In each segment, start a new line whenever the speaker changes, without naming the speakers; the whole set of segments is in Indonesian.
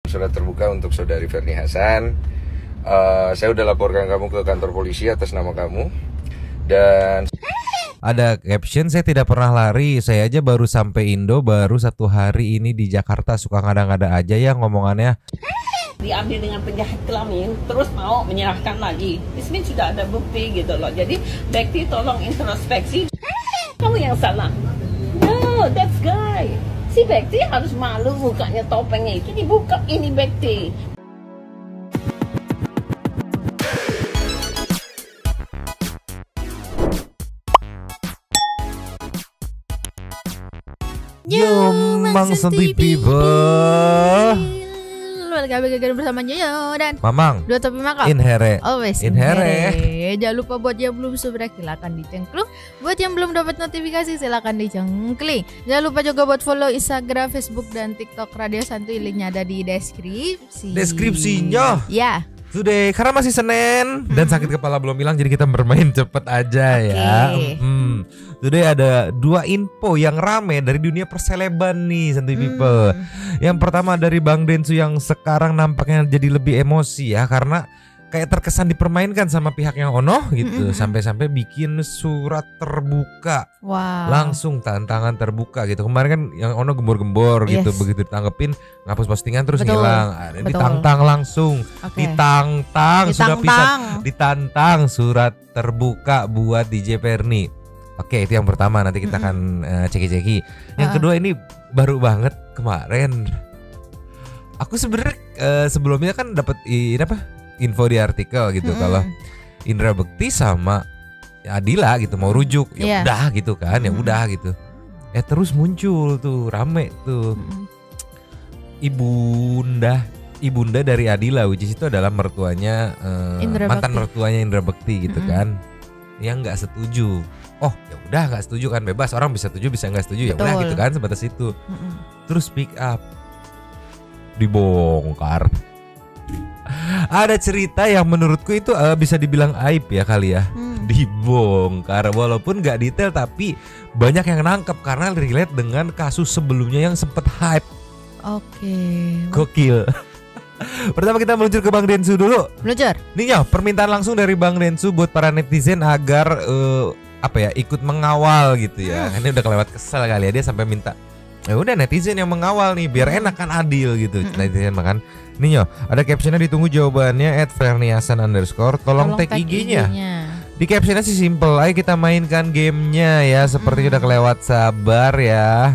Surat terbuka untuk saudari Ferni Hasan. Saya udah laporkan kamu ke kantor polisi atas nama kamu. Dan
ada caption, saya tidak pernah lari, saya aja baru sampai Indo baru 1 hari ini di Jakarta, suka ngada-ngada aja ya ngomongannya.
Diambil dengan penjahat kelamin, terus mau menyerahkan lagi. Ismin sudah ada bukti gitu loh. Jadi Bekti tolong introspeksi. Kamu yang salah. No, that's guy. Si Bekti harus malu, mukanya topengnya itu dibuka, ini Bekti.
Yo, Mang Santuy people.
Gagal bersama Nyoyo dan
Mamang.
Dua topi makeup.
Inhere.
Always
Inhere.
Jangan lupa buat yang belum subscribe silakan dicengklung. Buat yang belum dapat notifikasi silakan dicengkling. Jangan lupa juga buat follow Instagram, Facebook dan TikTok Radio Santuy. Linknya ada di deskripsi.
Deskripsinya.
Ya.
Today karena masih Senin dan sakit kepala belum hilang, jadi kita bermain cepet aja ya. Today ada 2 info yang rame dari dunia perseleban nih Santuy people. Yang pertama dari Bang Densu yang sekarang nampaknya jadi lebih emosi ya, karena kayak terkesan dipermainkan sama pihak yang Ono gitu. Sampai-sampai bikin surat terbuka.
Wow.
Langsung tantangan terbuka gitu. Kemarin kan yang Ono gembor-gembor gitu, begitu ditanggepin ngapus postingan terus ngilang. Ditantang langsung. Ditantang sudah bisa ditantang surat terbuka buat DJ Ferni. Oke, itu yang pertama, nanti kita akan ceki-ceki. Yang kedua ini baru banget kemarin. Aku sebenarnya sebelumnya kan dapat info di artikel gitu kalau Indra Bekti sama Adila gitu mau rujuk, ya udah gitu kan, ya udah gitu. Terus muncul tuh rame tuh ibunda dari Adila, which is itu adalah mertuanya mantan mertuanya Indra Bekti gitu kan, yang nggak setuju. Oh ya udah nggak setuju kan, bebas, orang bisa setuju bisa nggak setuju, ya udah gitu kan, sebatas itu. Terus speak up, dibongkar. Ada cerita yang menurutku itu bisa dibilang aib ya kali ya, dibongkar walaupun nggak detail tapi banyak yang nangkep karena relate dengan kasus sebelumnya yang sempet hype. Gokil. Pertama kita meluncur ke Bang Densu dulu. Meluncur. Nih ya, permintaan langsung dari Bang Densu buat para netizen agar ikut mengawal gitu ya. Ini udah kelewat kesel kali ya, dia sampai minta ya udah netizen yang mengawal nih biar enak kan, adil gitu. Netizen makan. Nih yo, ada captionnya, ditunggu jawabannya @ferniasan_. Tolong tag IG-nya. Di captionnya sih simple, ayo kita mainkan gamenya ya. Seperti udah kelewat sabar ya.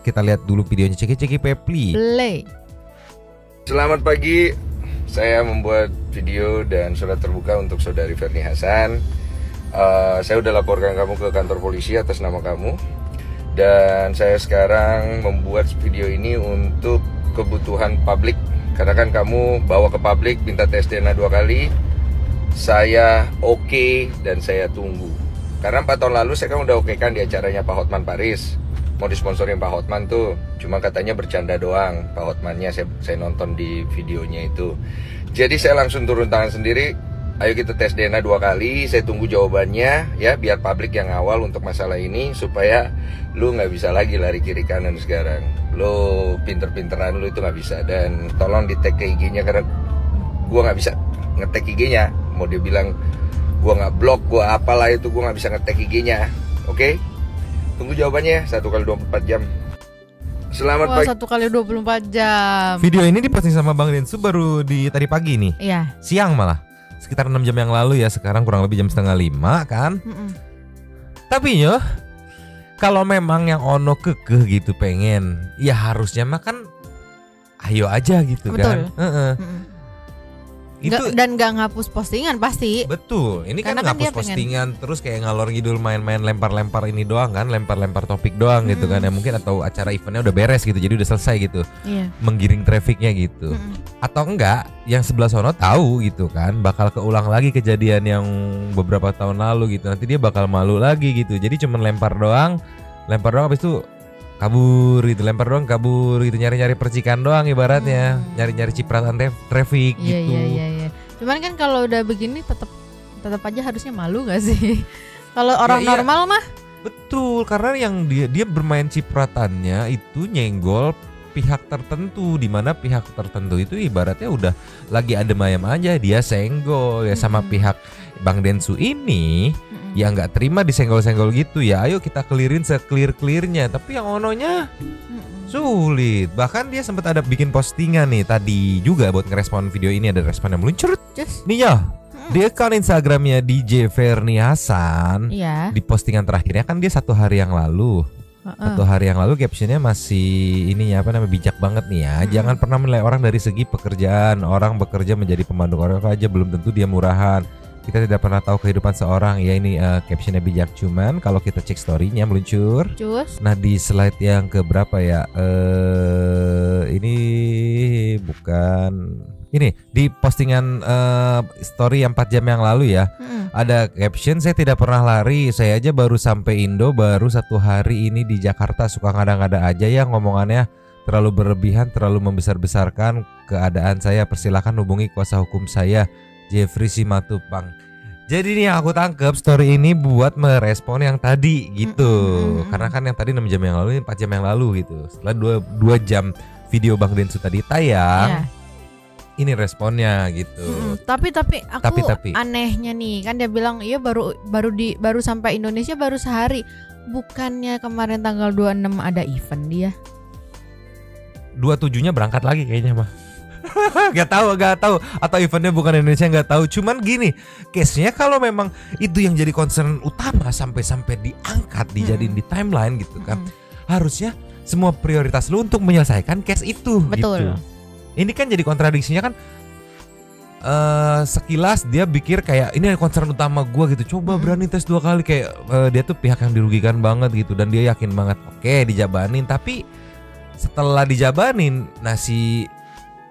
Kita lihat dulu videonya, ceki-ceki Pepli. Play.
Selamat pagi, saya membuat video dan surat terbuka untuk saudari Ferni Hasan. Saya udah laporkan kamu ke kantor polisi atas nama kamu. Dan saya sekarang membuat video ini untuk kebutuhan publik. Karena kan kamu bawa ke publik, minta tes DNA 2 kali. Saya oke dan saya tunggu. Karena 4 tahun lalu saya kan udah oke kan di acaranya Pak Hotman Paris. Mau disponsorin Pak Hotman tuh, cuma katanya bercanda doang. Pak Hotmannya saya nonton di videonya itu. Jadi saya langsung turun tangan sendiri. Ayo kita tes DNA 2 kali, saya tunggu jawabannya ya, biar publik yang awal untuk masalah ini, supaya lu nggak bisa lagi lari kiri kanan sekarang. Lu pinter-pinteran lu itu nggak bisa. Dan tolong di tag ke IG-nya, karena gua nggak bisa nge-tag IG-nya. Mau dia bilang gua nggak blok, gua apalah itu, gua nggak bisa nge-tag IG-nya. Oke? Tunggu jawabannya 1 kali 24 jam. Selamat pagi.
1 kali 24 jam.
Video ini diposting sama Bang Densu baru di tadi pagi nih.
Iya.
Siang malah. Sekitar 6 jam yang lalu ya, sekarang kurang lebih jam 4:30 kan. Tapi yo, kalau memang yang Ono kekeh gitu pengen, ya harusnya mah kan ayo aja gitu. Betul. Kan. Itu
dan gak ngapus postingan pasti.
Betul. Ini kan ngapus postingan terus kayak ngalor ngidul main-main lempar-lempar ini doang kan, lempar-lempar topik doang gitu kan ya, mungkin atau acara eventnya udah beres gitu, jadi udah selesai gitu. Menggiring trafficnya gitu. Atau enggak, yang sebelah sono tahu gitu kan, bakal keulang lagi kejadian yang beberapa tahun lalu gitu. Nanti dia bakal malu lagi gitu. Jadi cuman lempar doang habis itu kabur gitu, lempar doang kabur gitu, nyari-nyari percikan doang ibaratnya, nyari-nyari cipratan traffic gitu.
Iya. Cuman kan kalau udah begini tetap aja harusnya malu gak sih? Kalau orang normal mah
betul, karena yang dia bermain cipratannya itu nyenggol pihak tertentu, di mana pihak tertentu itu ibaratnya udah lagi adem ayem aja, dia senggol ya sama pihak Bang Densu ini. Ya nggak terima disenggol-senggol gitu ya. Ayo kita clearin se-clear-clearnya. Tapi yang ononya sulit. Bahkan dia sempat ada bikin postingan nih tadi juga buat ngerespon video ini, ada respon yang meluncur. Nih ya, di akun Instagramnya DJ Ferni Hasan, di postingan terakhirnya kan dia 1 hari yang lalu. 1 hari yang lalu captionnya masih ininya apa namanya, bijak banget nih ya. Jangan pernah menilai orang dari segi pekerjaan. Orang bekerja menjadi pemandu orang aja belum tentu dia murahan. Kita tidak pernah tahu kehidupan seorang. Ya ini captionnya bijak, cuman kalau kita cek storynya meluncur. Nah di slide yang keberapa ya? Ini bukan. Ini di postingan story yang 4 jam yang lalu ya. Ada caption, saya tidak pernah lari. Saya aja baru sampai Indo, baru 1 hari ini di Jakarta. Suka ngada-ngada aja ya ngomongannya. Terlalu berlebihan, terlalu membesar-besarkan keadaan saya. Persilakan hubungi kuasa hukum saya, Jeffrey Simatupang. Jadi nih aku tangkep story ini buat merespon yang tadi gitu. Karena kan yang tadi 6 jam yang lalu, ini 4 jam yang lalu gitu. Setelah 2 jam video Bang Densu tadi tayang, ini responnya gitu. Tapi
anehnya nih, kan dia bilang iya baru sampai Indonesia baru sehari. Bukannya kemarin tanggal 26 ada event dia?
27-nya berangkat lagi kayaknya mah. Gak tahu atau eventnya bukan Indonesia, nggak tahu. Cuman gini, case-nya kalau memang itu yang jadi concern utama sampai diangkat dijadiin di timeline gitu kan, harusnya semua prioritas lu untuk menyelesaikan case itu.
Betul.
Gitu. Ini kan jadi kontradiksinya kan. Sekilas dia pikir kayak ini concern utama gua gitu. Coba berani tes 2 kali kayak dia tuh pihak yang dirugikan banget gitu, dan dia yakin banget oke dijabanin. Tapi setelah dijabanin, si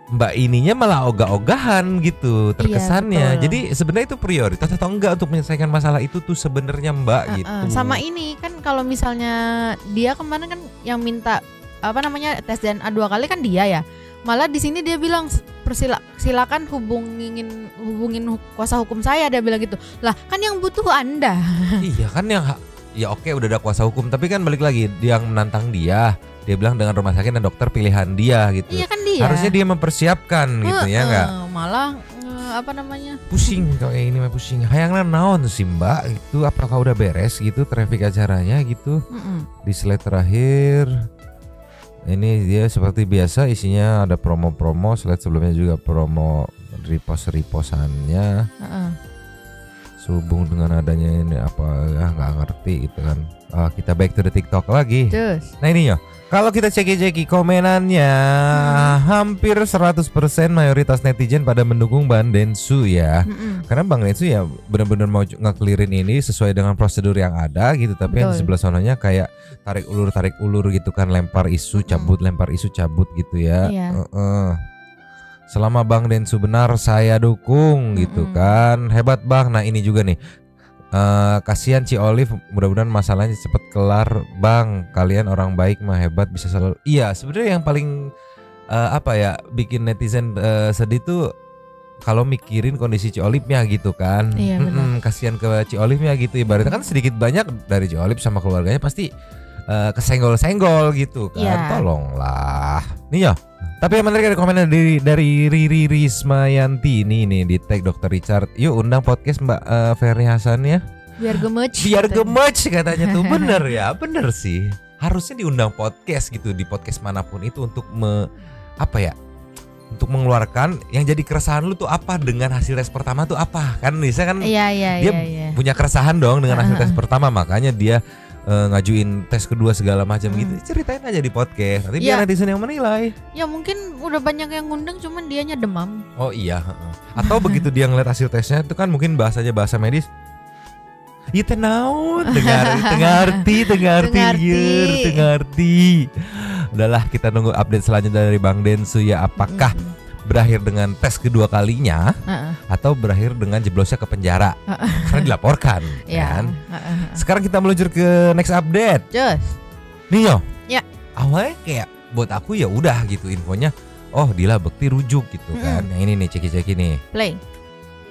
Mbak ininya malah ogah-ogahan gitu terkesannya. Jadi sebenarnya itu prioritas atau enggak untuk menyelesaikan masalah itu tuh sebenarnya Mbak gitu.
Sama ini kan kalau misalnya dia kemarin kan yang minta tes DNA 2 kali kan dia ya. Malah di sini dia bilang silakan hubungin kuasa hukum saya, dia bilang gitu. Lah kan yang butuh Anda.
Iya kan ya oke udah ada kuasa hukum, tapi kan balik lagi dia yang menantang dia. Dia bilang dengan rumah sakit dan dokter pilihan dia gitu.
Iya kan dia.
Harusnya dia mempersiapkan gitu ya enggak?
Malah
pusing kayak ini mah pusing. Hayangna naon sih Mbak itu, apakah udah beres gitu traffic acaranya gitu? Di slide terakhir ini dia seperti biasa isinya ada promo-promo. Slide sebelumnya juga promo repost-repostannya. Sehubung dengan adanya ini apa ya nggak ngerti gitu kan. Kita back to the TikTok lagi. Nah ini ya, kalau kita ceki-ceki komenannya hampir 100% mayoritas netizen pada mendukung Bang Densu ya. Karena Bang Densu ya benar-benar mau nge-clearin ini sesuai dengan prosedur yang ada gitu. Tapi yang di sebelah sononya kayak tarik ulur gitu kan, lempar isu cabut gitu ya. Selama Bang Densu benar saya dukung gitu kan. Hebat Bang. Nah ini juga nih, kasihan Ci Olive, mudah-mudahan masalahnya cepet kelar Bang. Kalian orang baik mah hebat, bisa selalu. Iya sebenarnya yang paling bikin netizen sedih tuh kalau mikirin kondisi Ci Olive-nya gitu kan. Kasihan ke Ci Olive-nya gitu. Ibaratnya kan sedikit banyak dari Ci Olive sama keluarganya pasti kesenggol-senggol gitu kan. Tolonglah nih ya. Tapi yang menarik ada komennya dari Riri Rismayanti ini nih di tag Dr. Richard. Yuk undang podcast Mbak Ferni Hasan ya.
Biar
gemej katanya tuh. Bener ya, bener sih. Harusnya diundang podcast gitu, di podcast manapun itu untuk untuk mengeluarkan yang jadi keresahan lu tuh apa dengan hasil tes pertama tuh apa. Kan bisa kan dia punya keresahan dong dengan hasil tes pertama, makanya dia ngajuin tes kedua segala macam gitu. Ceritain aja di podcast. Nanti biar netizen yang menilai.
Ya mungkin udah banyak yang ngundang cuman dianya demam.
Oh iya. Atau begitu dia ngeliat hasil tesnya itu kan mungkin bahasanya bahasa medis. Ya tenaun, tengarti. Udahlah kita nunggu update selanjutnya dari Bang Densu ya, apakah berakhir dengan tes kedua kalinya atau berakhir dengan jeblosnya ke penjara karena dilaporkan kan. Sekarang kita meluncur ke next update. Nih yo. Awalnya kayak buat aku ya udah gitu infonya. Oh Dila Bekti rujuk gitu kan. Yang ini nih ceki-ceki nih.
Play.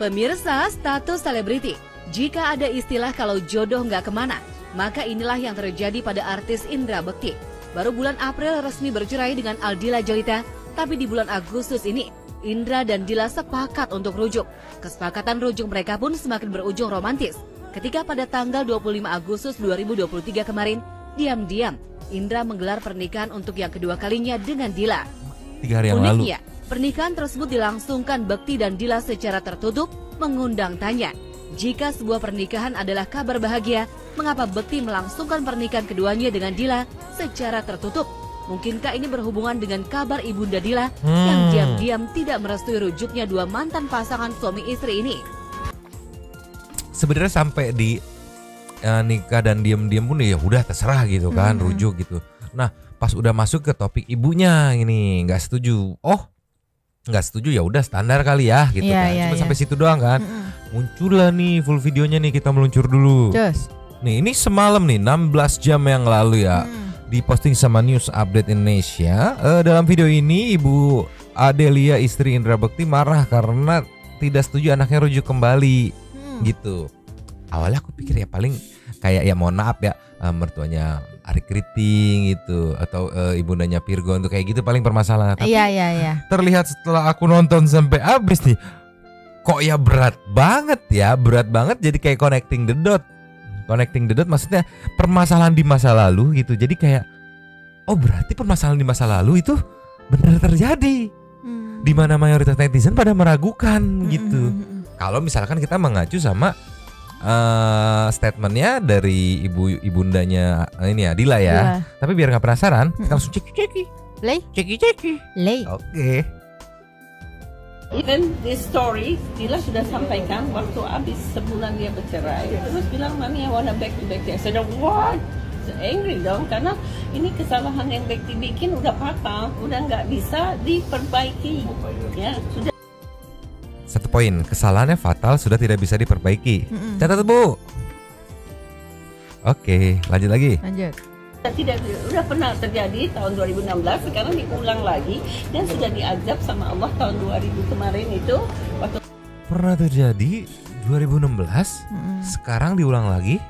Pemirsa status selebriti. Jika ada istilah kalau jodoh nggak kemana, maka inilah yang terjadi pada artis Indra Bekti. baru bulan April resmi bercerai dengan Aldila Jelita, tapi di bulan Agustus ini Indra dan Dila sepakat untuk rujuk. Kesepakatan rujuk mereka pun semakin berujung romantis ketika pada tanggal 25 Agustus 2023 kemarin, diam-diam Indra menggelar pernikahan untuk yang kedua kalinya dengan Dila.
3 hari yang
Uniknya,
lalu.
pernikahan tersebut dilangsungkan Bekti dan Dila secara tertutup, mengundang tanya. Jika sebuah pernikahan adalah kabar bahagia, mengapa Bekti melangsungkan pernikahan keduanya dengan Dila secara tertutup? Mungkinkah ini berhubungan dengan kabar ibunda Dila yang diam-diam tidak merestui rujuknya dua mantan pasangan suami istri ini?
Sebenarnya sampai di nikah dan diam-diam pun ya udah terserah gitu kan, rujuk gitu. Nah pas udah masuk ke topik ibunya ini nggak setuju. Oh nggak setuju ya udah standar kali ya gitu kan. Cuma sampai situ doang kan. Muncullah nih full videonya nih, kita meluncur dulu. Nih ini semalam nih 16 jam yang lalu ya. Diposting sama News Update Indonesia. Dalam video ini Ibu Adelia istri Indra Bekti marah karena tidak setuju anaknya rujuk kembali gitu. Awalnya aku pikir ya paling kayak ya mohon maaf ya mertuanya Ari Kriting gitu atau ibundanya Virgo untuk kayak gitu paling permasalahan. Tapi terlihat setelah aku nonton sampai habis nih, kok ya berat banget jadi kayak connecting the dot. Connecting the dot maksudnya permasalahan di masa lalu gitu. Jadi kayak oh berarti permasalahan di masa lalu itu benar terjadi. Di mana mayoritas netizen pada meragukan gitu. Kalau misalkan kita mengacu sama statementnya dari ibundanya ini ya Dila ya. Tapi biar nggak penasaran, kita langsung ceki. Oke.
Even this story, Dila sudah sampaikan waktu habis sebulan dia bercerai. Terus bilang, Mami, I wanna back to Bekti. I said, what? So angry dong, karena ini kesalahan yang Bekti bikin udah fatal, udah nggak bisa diperbaiki. Ya, sudah.
Satu poin, kesalahannya fatal sudah tidak bisa diperbaiki. Catat Bu. Oke, lanjut lagi.
Udah pernah terjadi tahun 2016, sekarang diulang lagi dan sudah diazab sama Allah tahun 2000 kemarin itu waktu
pernah terjadi 2016, sekarang diulang lagi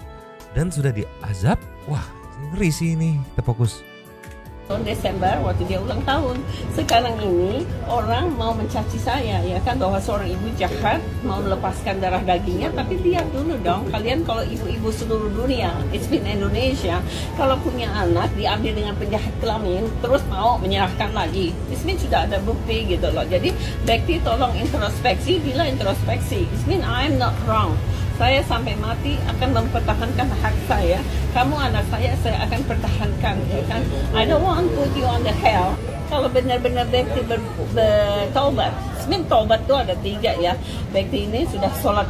dan sudah diazab. Wah, ngeri sih ini. Kita fokus.
tahun Desember waktu dia ulang tahun. Sekarang ini orang mau mencaci saya ya kan, bahwa seorang ibu jahat mau melepaskan darah dagingnya. Tapi lihat dulu dong kalian, kalau ibu-ibu seluruh dunia, it's been Indonesia, kalau punya anak diambil dengan penjahat kelamin terus mau menyerahkan lagi, it's been sudah ada bukti gitu loh. Jadi Bekti tolong introspeksi, Dila introspeksi, it's been I'm not wrong. Saya sampai mati akan mempertahankan hak saya. Kamu anak saya akan pertahankan, ya kan? I don't want to put you on the hell. Kalau benar-benar Bekti bertobat, sebenarnya tobat itu ada 3 ya. Bekti ini sudah sholat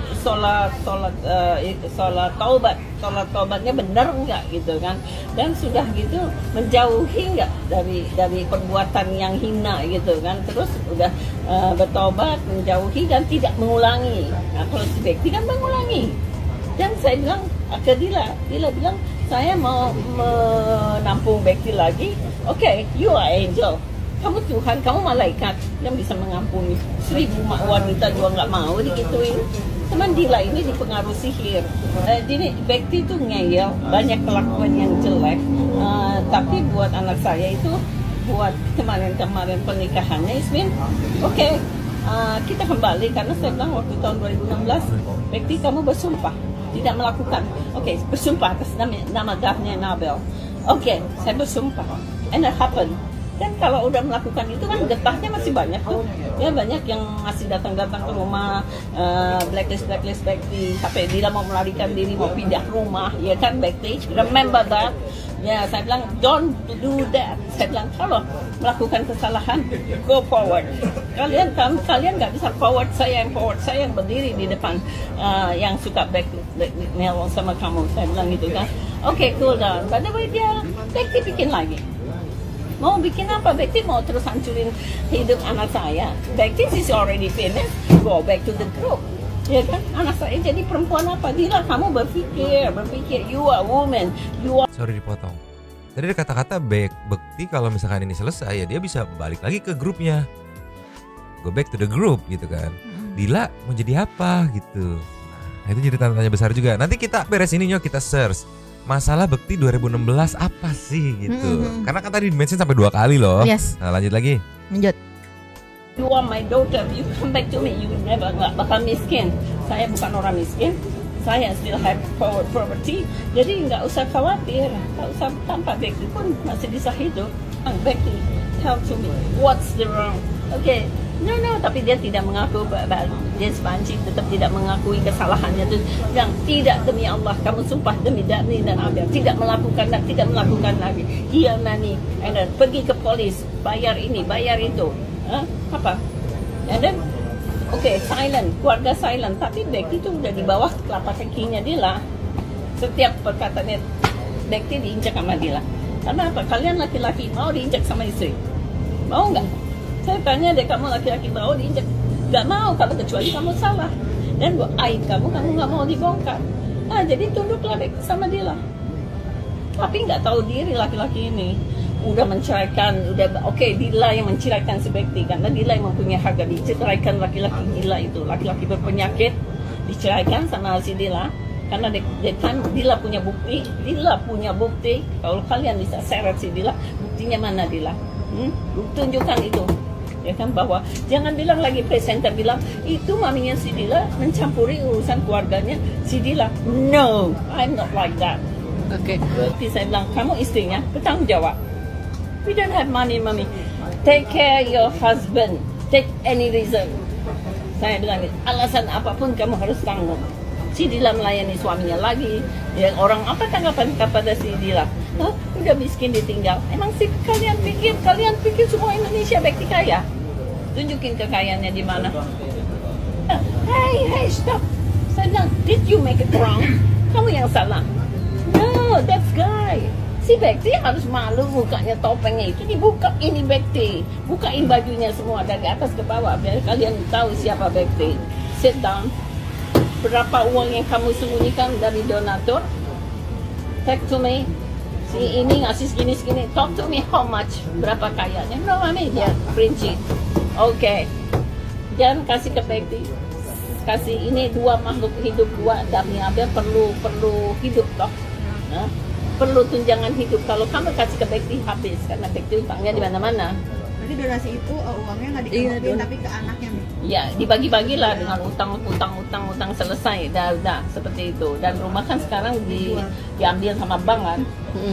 taubat. Sholat taubatnya benar enggak gitu kan? Dan sudah gitu menjauhi enggak dari perbuatan yang hina gitu kan? Terus udah bertobat, menjauhi dan tidak mengulangi. Nah, kalau si Bekti kan mengulangi. Dan saya bilang ke Dila bilang saya mau menampung Bekti lagi. Oke, you are angel. Kamu Tuhan, kamu malaikat yang bisa mengampuni. 1000 wanita juga nggak mau digituin. Teman Dila ini dipengaruhi sihir. Jadi Bekti itu ngeyel, banyak kelakuan yang jelek. Tapi buat anak saya itu, buat kemarin pernikahannya, Ismin, oke, kita kembali. Karena saya bilang waktu tahun 2016, Bekti kamu bersumpah tidak melakukan. Oke, bersumpah atas nama Daphne Nabel. Oke, saya bersumpah. And it happened. Dan kalau udah melakukan itu kan getahnya masih banyak tuh. Ya banyak yang masih datang-datang ke rumah, blacklist Bekti, sampai dia mau melarikan diri, mau pindah rumah, ya kan Bekti. Remember that? Ya, saya bilang don't do that. Saya bilang kalau melakukan kesalahan, go forward. Kalian nggak bisa forward, saya yang berdiri di depan, yang suka blackmail sama kamu. Saya bilang gitu kan. Oke, cool down. By the way dia Bekti bikin lagi. Mau bikin apa? Bekti mau terus hancurin hidup anak saya. Bekti is already finished. Go back to the group. Ya kan? Anak saya jadi perempuan apa? Dila, kamu berpikir. You are woman. You are...
Sorry dipotong. Tadi ada kata-kata Bekti kalau misalkan ini selesai ya dia bisa balik lagi ke grupnya. Go back to the group gitu kan. Dila mau jadi apa gitu. Nah itu jadi tanda tanya besar juga. Nanti kita beres ini kita search. masalah Bekti 2016 apa sih gitu. Karena kan tadi di-mention sampai 2 kali loh.
Yes.
Nah, lanjut lagi.
Lanjut.
You are my daughter, you come back to me, you never nggak bakal miskin. Saya bukan orang miskin, saya still have property, jadi nggak usah khawatir, nggak usah tanpa Bekti pun masih bisa hidup. Bekti, tell to me, what's the wrong? Okay, no, tapi dia tidak mengaku, dia Panji tetap tidak mengakui kesalahannya itu. Yang tidak, demi Allah, kamu sumpah demi Dani dan Abel tidak melakukan dan tidak melakukan lagi. Iya Nani, and then pergi ke polis, bayar ini, bayar itu. Apa? And then, okay, silent, keluarga silent. Tapi Bekti itu udah di bawah telapak kakinya Dila. Setiap perkataannya Bekti diinjak sama Dila. Karena apa? Kalian laki-laki mau diinjak sama istri? Mau nggak? Saya tanya deh, kamu laki-laki mau diinjak? Nggak mau, kalau kecuali kamu salah. Dan aib kamu nggak mau dibongkar. Nah, jadi tunduklah Bekti sama Dila. Tapi nggak tahu diri laki-laki ini. Udah menceraikan, Dila yang menceraikan si Bekti karena Dila yang mempunyai harga. Diceraikan laki-laki Dila itu, laki-laki berpenyakit diceraikan sama si Dila karena Dila punya bukti. Kalau kalian bisa seret si Dila, buktinya mana Dila? Tunjukkan itu, ya kan, bahwa jangan bilang lagi presenter bilang itu maminya si Dila mencampuri urusan keluarganya si Dila. No, I'm not like that. Oke. Berarti saya bilang kamu istrinya bertanggung jawab. We don't have money, mommy. Take care your husband. Take any reason. Saya bilang, alasan apapun kamu harus tanggung. Si Dila melayani suaminya lagi. Ya, orang apa tanggapan kepada si Dila? Udah miskin ditinggal. Emang sih kalian pikir semua Indonesia Bekti kaya? Tunjukin kekayaannya di mana? Hey, stop. Saya bilang, did you make it wrong? Kamu yang salah. No, that's guy. Si Bekti harus malu, mukanya topengnya itu dibuka. Ini Bekti, bukain bajunya semua dari atas ke bawah biar kalian tahu siapa Bekti. Sit down. Berapa uang yang kamu sembunyikan dari donatur? Take to me. Si ini ngasih segini. Talk to me how much? Berapa kayanya? No, mami dia rinci. Oke. Jangan kasih ke Bekti. Kasih ini 2 makhluk hidup, 2 Dami Abel perlu hidup toh. Perlu tunjangan hidup. Kalau kamu kasih ke Bekti habis karena Bekti utangnya di mana-mana.
Berarti donasi itu uangnya nggak dikembalikan tapi ke anaknya. Ya,
dibagi-bagilah dengan utang selesai. Dah seperti itu. Dan rumah kan sekarang diambil sama bank kan,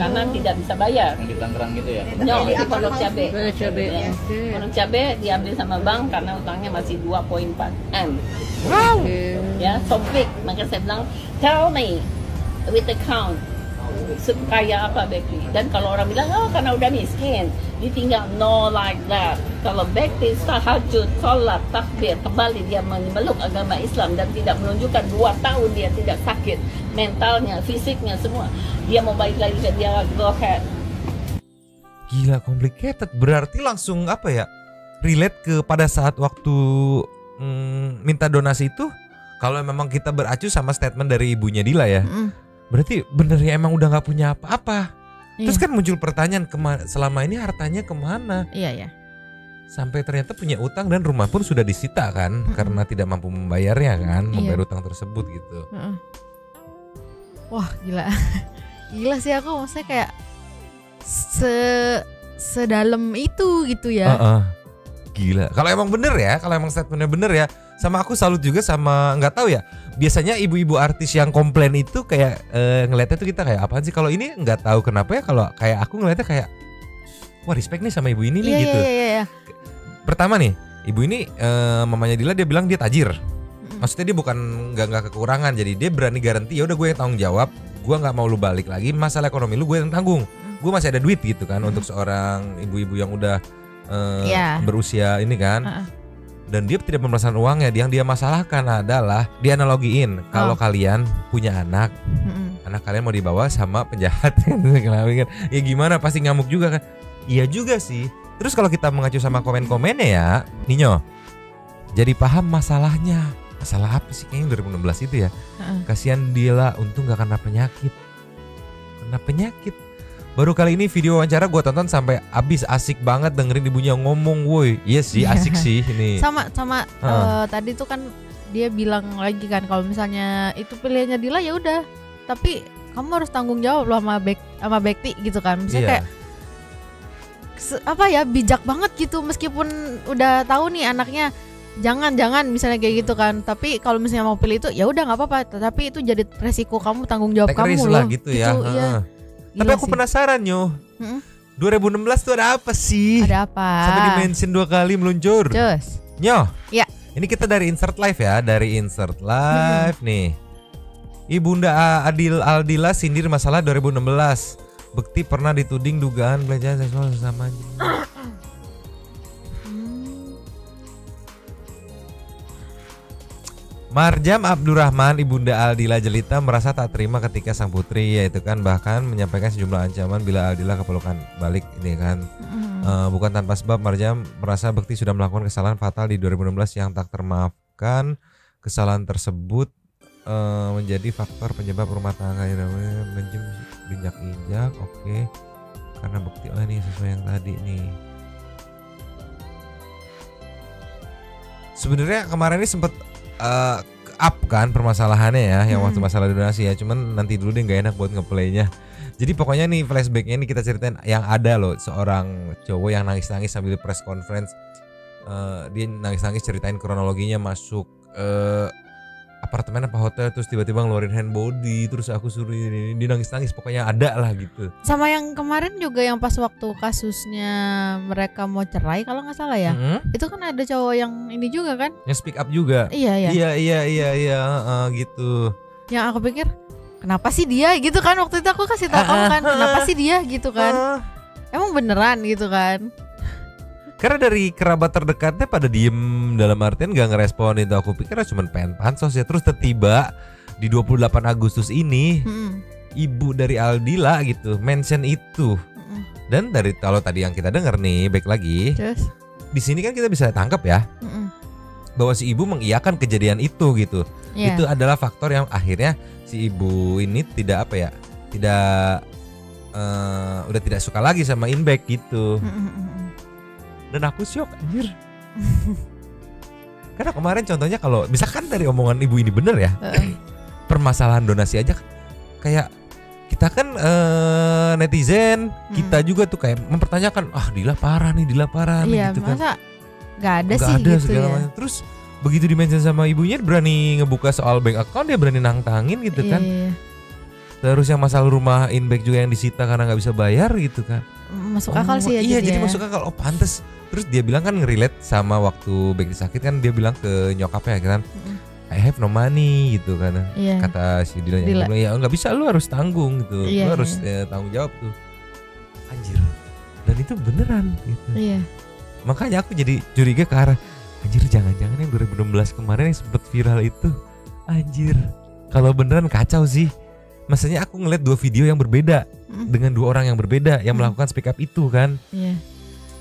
karena tidak bisa bayar.
Di Tangerang gitu ya?
No, di Pondok Cabe. Pondok Cabe diambil sama bank karena utangnya masih 2.4 M. Wow. Ya, so big. Maka saya bilang, tell me with the count. Kaya apa Bekti? Dan kalau orang bilang, karena udah miskin ditinggal, no like that. Kalau Bekti tahajud, sholat, takbir, kembali dia memeluk agama Islam dan tidak menunjukkan 2 tahun dia tidak sakit, mentalnya, fisiknya semua, dia mau balik lagi ke dia, go ahead.
Gila, complicated. Berarti langsung apa ya, relate ke pada saat waktu minta donasi itu. Kalau memang kita beracu sama statement dari ibunya Dila ya, berarti bener ya emang udah gak punya apa-apa. Terus kan muncul pertanyaan, selama ini hartanya kemana?
Iya.
Sampai ternyata punya utang dan rumah pun sudah disita kan, karena tidak mampu membayarnya kan, membayar utang tersebut gitu.
Wah gila. Gila sih aku, maksudnya kayak sedalam itu gitu ya.
Gila. Kalau emang bener ya, kalau emang statementnya bener ya. Sama aku salut juga sama, nggak tahu ya, biasanya ibu-ibu artis yang komplain itu kayak ngeliatnya tuh kita kayak apaan sih. Kalau ini nggak tahu kenapa ya, kalau kayak aku ngeliatnya kayak wah respect nih sama ibu ini nih gitu.
Iya.
Pertama nih, ibu ini mamanya Dila dia bilang dia tajir. Maksudnya dia bukan nggak kekurangan, jadi dia berani garansi ya udah gue yang tanggung jawab, gue nggak mau lu balik lagi, masalah ekonomi lu gue yang tanggung, gue masih ada duit gitu kan. Untuk seorang ibu-ibu yang udah berusia ini kan. Dan dia tidak memesan uangnya. Yang dia masalahkan adalah dia analogiin kalau kalian punya anak, anak kalian mau dibawa sama penjahat kan. Ya gimana, pasti ngamuk juga kan. Iya juga sih. Terus kalau kita mengacu sama komen-komennya ya, Ninyo, jadi paham masalahnya. Masalah apa sih, kayaknya 2016 itu ya. Kasihan Dila, untung gak kena penyakit. Baru kali ini video wawancara gue tonton sampai abis, asik banget dengerin ibunya ngomong, woi. Iya sih, asik sih ini.
Sama tadi tuh kan dia bilang lagi kan kalau misalnya itu pilihannya Dila ya udah. Tapi kamu harus tanggung jawab loh sama Bekti gitu kan. Misalnya kayak apa ya, bijak banget gitu meskipun udah tahu nih anaknya jangan misalnya kayak gitu kan. Tapi kalau misalnya mau pilih itu ya udah nggak apa-apa, tapi itu jadi resiko kamu, tanggung jawab kamu loh
gitu ya.
Iya.
Tapi aku penasaran Nyo. 2016 tuh ada apa sih?
Ada apa?
Sampai di-mention 2 kali meluncur.
Cus.
Nyo.
Ya.
Ini kita dari Insert Live ya, dari Insert Live nih. Ibunda Aldila sindir masalah 2016. Bekti pernah dituding dugaan pelecehan seksual sesama anjing. Marjam Abdurrahman, Ibunda Aldila Jelita merasa tak terima ketika sang putri yaitu kan bahkan menyampaikan sejumlah ancaman bila Aldila kepelukan balik ini kan. Bukan tanpa sebab Marjam merasa Bekti sudah melakukan kesalahan fatal di 2016 yang tak termaafkan. Kesalahan tersebut menjadi faktor penyebab rumah tangga menjem injak. Oke. Karena Bekti ini sesuai yang tadi nih. Sebenarnya kemarin ini sempat up kan permasalahannya ya, yang waktu masalah donasi ya. Cuman nanti dulu deh, nggak enak buat ngeplaynya. Jadi pokoknya nih flashbacknya ini kita ceritain yang ada loh, seorang cowok yang nangis-nangis sambil press conference. Dia nangis-nangis ceritain kronologinya masuk apartemen apa hotel, terus tiba-tiba ngeluarin hand body, terus aku suruh ini, dia nangis-nangis, pokoknya ada lah gitu.
Sama yang kemarin juga yang pas waktu kasusnya mereka mau cerai kalau nggak salah ya, itu kan ada cowok yang ini juga kan,
yang speak up juga.
Iya
gitu.
Yang aku pikir kenapa sih dia gitu kan, waktu itu aku kasih tahu kamu kan, kenapa sih dia gitu kan, emang beneran gitu kan.
Karena dari kerabat terdekatnya pada diem, dalam artian gak ngerespon itu. Aku pikir cuma pengen pansos ya. Terus tiba di 28 Agustus ini ibu dari Aldila gitu mention itu. Dan dari kalau tadi yang kita dengar nih, back lagi.
Terus?
Di sini kan kita bisa tangkap ya, bahwa si ibu mengiyakan kejadian itu gitu. Itu adalah faktor yang akhirnya si ibu ini tidak apa ya, tidak udah tidak suka lagi sama Inback gitu. Dan aku syok anjir. Karena kemarin contohnya kalau misalkan dari omongan ibu ini bener ya, permasalahan donasi aja kayak kita kan netizen, kita juga tuh kayak mempertanyakan, Dila parah nih
iya,
gitu
masa
kan.
Gak ada
sih gitu ya. Macam. Terus begitu dimention sama ibunya berani ngebuka soal bank account, dia berani nantangin gitu kan. Terus yang masalah rumah Inback juga yang disita karena nggak bisa bayar gitu kan.
Masuk akal sih ya.
Iya, jadi masuk akal. Pantes. Terus dia bilang kan ngerelate sama waktu Bekti sakit kan, dia bilang ke nyokapnya kan, I have no money gitu kan. Kata si Dila. Ya nggak bisa, lu harus tanggung gitu. Lu harus tanggung jawab tuh. Anjir. Dan itu beneran gitu. Makanya aku jadi curiga ke arah, anjir jangan-jangan yang 2016 kemarin yang sempet viral itu, anjir. Kalau beneran kacau sih. Maksudnya aku ngeliat 2 video yang berbeda dengan 2 orang yang berbeda yang melakukan speak up itu kan.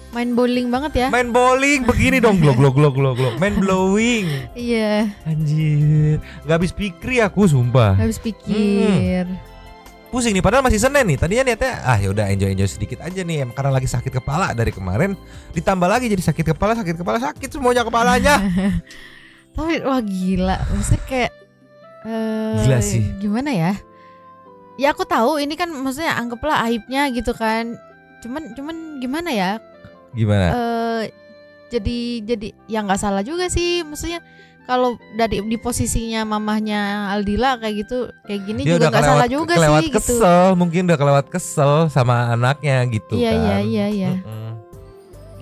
Main bowling banget ya.
Main bowling begini dong, glog. Main blowing.
Iya.
Anjir, gak habis pikir aku sumpah.
Gak habis pikir.
Pusing nih, padahal masih Senin nih. Tadinya niatnya ya udah enjoy sedikit aja nih, karena lagi sakit kepala dari kemarin. Ditambah lagi jadi sakit kepala semuanya kepalanya.
Tapi wah gila, maksudnya kayak
gila sih.
Gimana ya? Ya aku tahu ini kan maksudnya anggaplah aibnya gitu kan. Cuman gimana ya?
Gimana?
Jadi ya nggak salah juga sih, maksudnya kalau dari di posisinya mamahnya Aldila kayak gitu, kayak gini dia juga nggak salah juga sih
kesel,
gitu.
Mungkin udah kelewat kesel sama anaknya gitu kan.
Iya.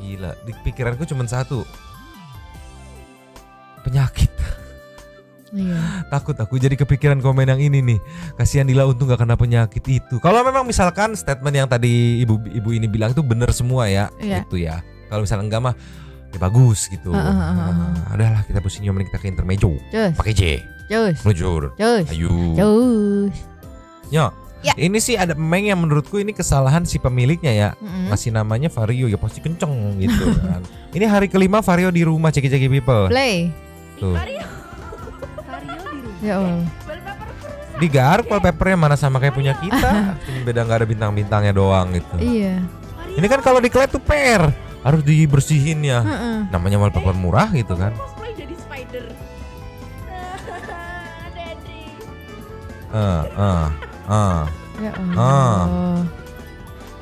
Gila, di pikiranku cuma satu, penyakit. Takut aku jadi kepikiran komen yang ini nih. Kasihan Dila, untung gak kena penyakit itu. Kalau memang misalkan statement yang tadi ibu ini bilang itu benar semua ya, gitu ya. Kalau misalnya enggak mah ya bagus gitu. Adalah kita pusing, mending kita ke intermezzo. Pakai J. Meluncur. Ayo. Nyo. Ini sih ada pemain yang menurutku ini kesalahan si pemiliknya ya. Masih namanya Vario, ya pasti kenceng gitu kan. Ini hari kelima Vario di rumah, ceki people.
Play.
Tuh.
Ya Allah.
Digaruk wallpapernya mana sama kayak punya kita. Cuma beda gak ada bintang-bintangnya doang gitu.
Iya.
Ini kan kalau di Klet tuh PR, harus dibersihin ya. Namanya wallpaper murah gitu kan.
Jadi spider.
Ya Allah.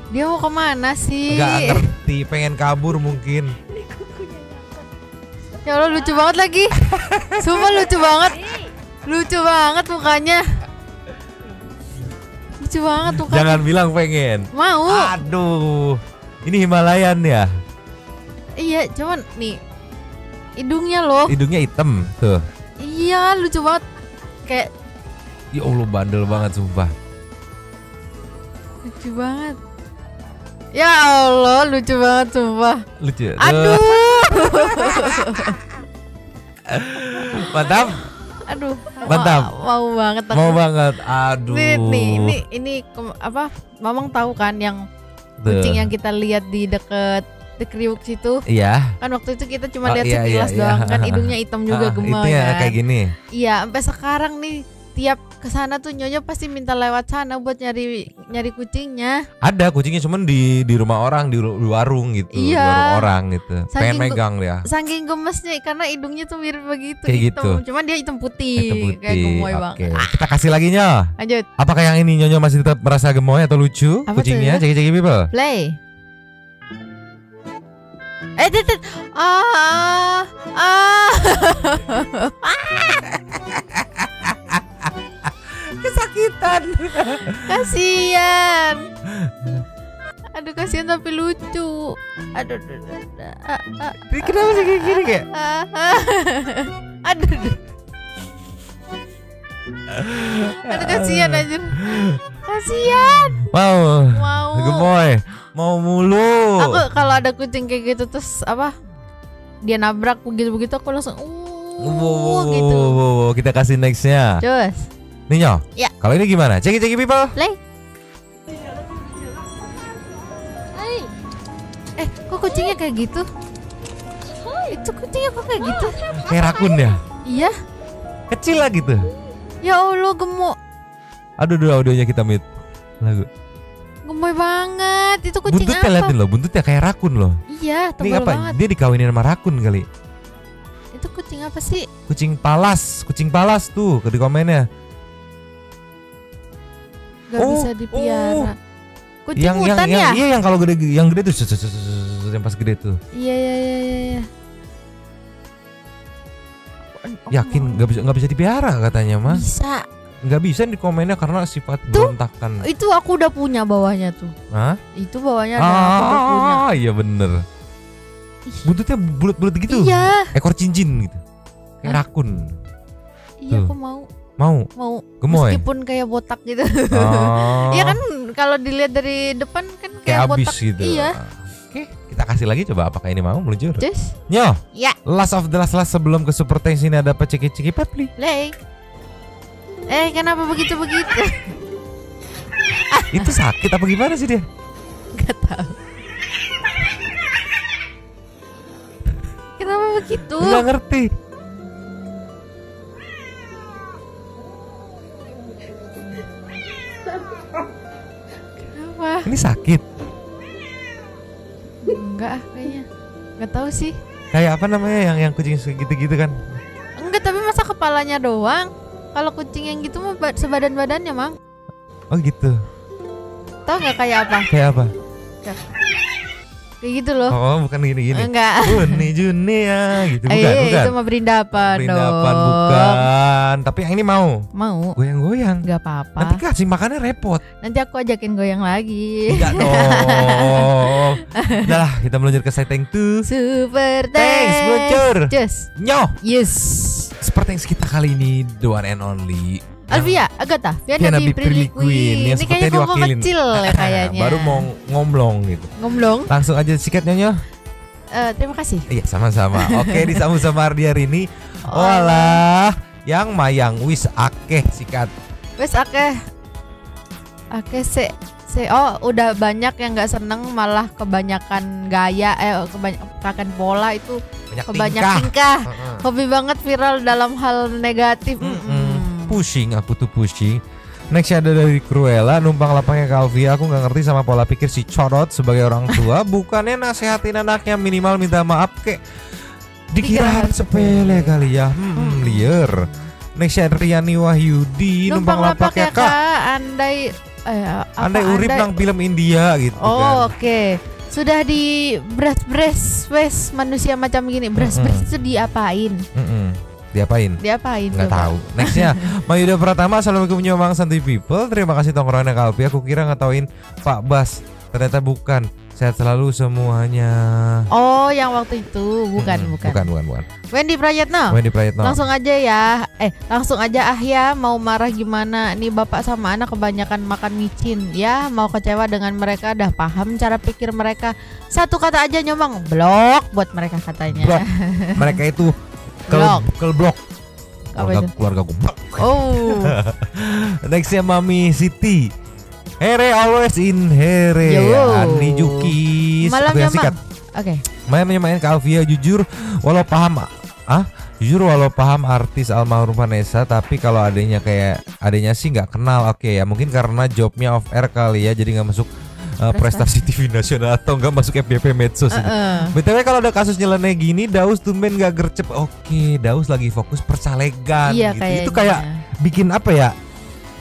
Dia mau kemana sih?
Gak ngerti, pengen kabur mungkin.
Ya Allah, lucu banget lagi. Sumpah lucu banget. Lucu banget mukanya. Lucu banget mukanya.
Jangan bilang pengen.
Mau.
Aduh. Ini Himalayan ya?
Iya, cuman nih hidungnya loh.
Hidungnya hitam tuh.
Iya, lucu banget. Kayak
ya Allah, bandel banget sumpah.
Lucu banget. Ya Allah, lucu banget sumpah.
Lucu.
Aduh.
Mantap.
Aduh.
Mantap.
Mau banget aku.
Mau banget. Aduh.
Ini apa? Mamang tahu kan yang kucing yang kita lihat di deket The Kriuk situ?
Iya.
Kan waktu itu kita cuma lihat sekilas doang kan, hidungnya hitam juga gemoy
itu ya,
kan.
kayak gini.
Iya, sampai sekarang nih tiap kesana tuh Nyonya pasti minta lewat sana buat nyari kucingnya.
Ada kucingnya cuman di rumah orang, di warung gitu,
iya.
Di warung orang gitu. Pengen megang dia.
Saking gemesnya karena hidungnya tuh mirip begitu.
Kayak
hitam.
gitu.
Cuman dia hitam putih.
Hitam putih.
Kayak gemoy banget.
Kita kasih lagi Nyo.
Lanjut.
Apakah yang ini Nyonya masih tetap merasa gemoy atau lucu?
Apa
kucingnya?
tuh?
Ceki people.
Play.
Kesakitan.
Kasian. Aduh, kasihan tapi lucu. Aduh.
Kenapa sih kayak gini kayak?
Aduh. Aduh, kasihan aja. Kasihan.
Wow.
Mau.
Gemoy. Mau mulu.
Aku kalau ada kucing kayak gitu terus apa? Dia nabrak begitu aku langsung gitu.
Wow. Kita kasih nextnya.
Cus.
Nih Nyo.
Ya.
Kalau ini gimana? Ceki people.
Play. Kok kucingnya kayak gitu? Itu kucingnya kok kayak gitu?
Kayak rakun ya?
Iya.
Kecil lah gitu.
Ya Allah, gemuk.
Aduh, audionya kita mute lagu.
Gemoy banget. Itu kucing
buntutnya
apa?
Liatin loh, buntutnya kayak rakun loh.
Iya,
Ini
tebal
apa?
banget.
Dia dikawinin sama rakun kali.
Itu kucing apa sih?
Kucing palas tuh di komennya.
Gak bisa dipiara. Kucing hutan
yang,
ya?
Iya, yang kalau gede tuh yang pas gede tuh.
Iya.
Yakin nggak bisa dipiara katanya mah.
Bisa.
Nggak bisa di komennya karena sifat berontakan.
Itu aku udah punya bawahnya tuh.
Hah?
Itu bawahnya aku udah punya.
Iya bener. Buntutnya bulat-bulat gitu.
Iya.
Ekor cincin gitu. Kayak rakun.
Iya,
Tuh.
aku mau.
Gemoy.
Meskipun kayak botak gitu.
Oh.
Iya kan kalau dilihat dari depan kan
kayak
botak
abis gitu.
Iya.
Oke, kita kasih lagi coba apakah ini mau meluncur.
Cus.
Nyo.
Ya.
Last of the last sebelum ke super thanks ini ada apa ceki Patli.
Play. Kenapa begitu?
Itu sakit apa gimana sih dia?
Gak tahu. Kenapa begitu?
Nggak ngerti.
Kenapa?
Ini sakit.
Enggak kayaknya. Enggak tahu sih.
Kayak apa namanya yang kucing gitu-gitu kan?
Enggak, tapi masa kepalanya doang? Kalau kucing yang gitu mah sebadan-badannya, Mang.
Oh gitu.
Tahu nggak kayak apa?
Kayak apa?
Kayak gitu loh.
Oh, bukan gini.
Enggak.
Juni ya gitu bukan.
Itu mah berindapan dong.
Bukan. Tapi yang ini mau. Goyang-goyang.
Enggak apa-apa.
Nanti kasih makannya repot.
Nanti aku ajakin goyang lagi.
Enggak dong. Udah lah, kita meluncur ke setting tuh.
Super
thanks meluncur.
Just.
Nyo.
Yes.
Super thanks kita kali ini the one and only
Alvia, Agatha, Viana Prilly Queen. Ini kayaknya kok kecil ya kayaknya.
Baru mau ngomlong gitu.
Ngomlong.
Langsung aja sikat Nyonya.
Terima kasih.
Iya sama-sama. Oke, disambung sama Ardi hari ini. Walah, yang mayang wis akeh sikat.
Wis akeh se udah banyak yang nggak seneng, malah kebanyakan gaya kebanyakan pola itu, kebanyakan tingkah. Hobi banget viral dalam hal negatif.
Aku tuh pushing. Next ada dari Cruella, numpang lapangnya Calvia. Aku nggak ngerti sama pola pikir si Corot sebagai orang tua. Bukannya nasehatin anaknya, minimal minta maaf kek. Dikira sepele kali ya. Liar. Next ada Riani Wahyudi, numpang lapaknya Kak.
andai
Andai urip nang film India gitu kan.
Oh oke. Sudah di beras wes manusia macam gini. Beras itu diapain?
Diapain? Nggak tahu. Nextnya Mayuda Pratama, assalamualaikum Nyomang Santuy People. Terima kasih tongkrongannya Kalpi. Aku kira ngetawain Pak Bas, ternyata bukan. Sehat selalu semuanya.
Oh, yang waktu itu bukan. Wendy Prayetno. Langsung aja ya. Langsung aja ya. Mau marah gimana? Nih bapak sama anak kebanyakan makan micin. Ya, mau kecewa dengan mereka. Dah paham cara pikir mereka. Satu kata aja Nyomang, blok buat mereka katanya.
Blok. Mereka itu blok. Keluarga gue.
Oh.
Nextnya Mami Siti. Here always in here. Andi Jukis.
Malam ya sikat. Oke.
Main menyamain ke Alvia jujur walau paham artis almarhum Vanessa, tapi kalau adanya sih nggak kenal. Oke ya, mungkin karena jobnya off air kali ya, jadi nggak masuk prestasi TV nasional atau nggak masuk FYP medsos. BTW kalau ada kasus nyeleneh gini, Daus tumben nggak gercep. Oke, Daus lagi fokus percalegan.
Iya,
gitu. Itu kayak bikin apa ya?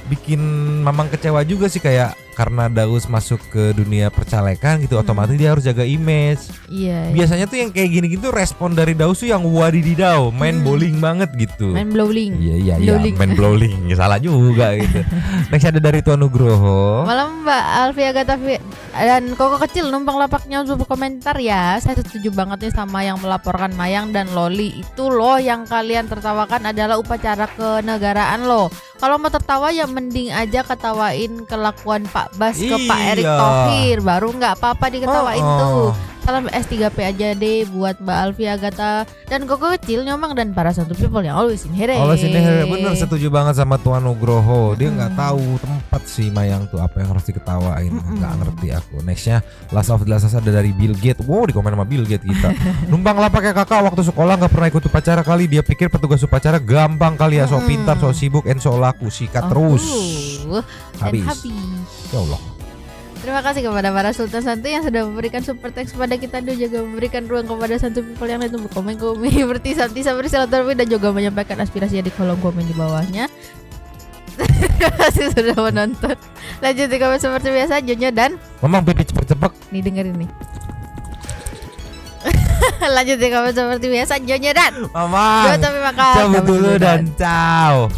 Bikin Mamang kecewa juga sih, kayak karena Daus masuk ke dunia percalekan gitu, otomatis dia harus jaga image.
Iya.
Biasanya tuh yang kayak gini gitu respon dari Daus tuh yang wadididau, main bowling banget gitu.
Main bowling.
Iya, main bowling. Salah juga gitu. Next ada dari Tuan Nugroho.
Malam Mbak Alfia Gatavi dan Koko Kecil numpang lapaknya untuk komentar ya. Saya setuju banget nih sama yang melaporkan Mayang dan Loli. Itu loh yang kalian tertawakan adalah upacara kenegaraan loh. Kalau mau tertawa ya mending aja ketawain kelakuan Pak Bas ke Pak Erick Thohir, baru nggak apa-apa diketawain tuh. Salam S3P aja deh buat Mbak Alfia Gata dan Koko Kecil Nyomang dan para Santuy People yang always in here.
Bener, setuju banget sama Tuan Nugroho. Dia nggak tahu tempat si Mayang tuh apa yang harus diketawain. Nggak ngerti aku. Nextnya Last of the Last ada dari Bill Gates. Wow, di komen sama Bill Gates kita. Numpang lah pakai kakak waktu sekolah nggak pernah ikut upacara kali. Dia pikir petugas upacara gampang kali ya, so pintar, so sibuk, so laku, sikat terus. Habis. Ya Allah.
Terima kasih kepada para Sultan Santuy yang sudah memberikan super thanks kepada kita dan juga memberikan ruang kepada Santuy People yang lain untuk berkomen seperti Santi Sabri Silaturahmi dan juga menyampaikan aspirasinya di kolom komen di bawahnya. Terima kasih sudah menonton. Lanjut di komen seperti biasa Jonyo dan
Mamang pipi cepet-cepet.
Nih dengerin nih. Lanjut di komen seperti biasa Jonyo dan
Mamang.
Tapi makan.
Cabut dulu dan ciao.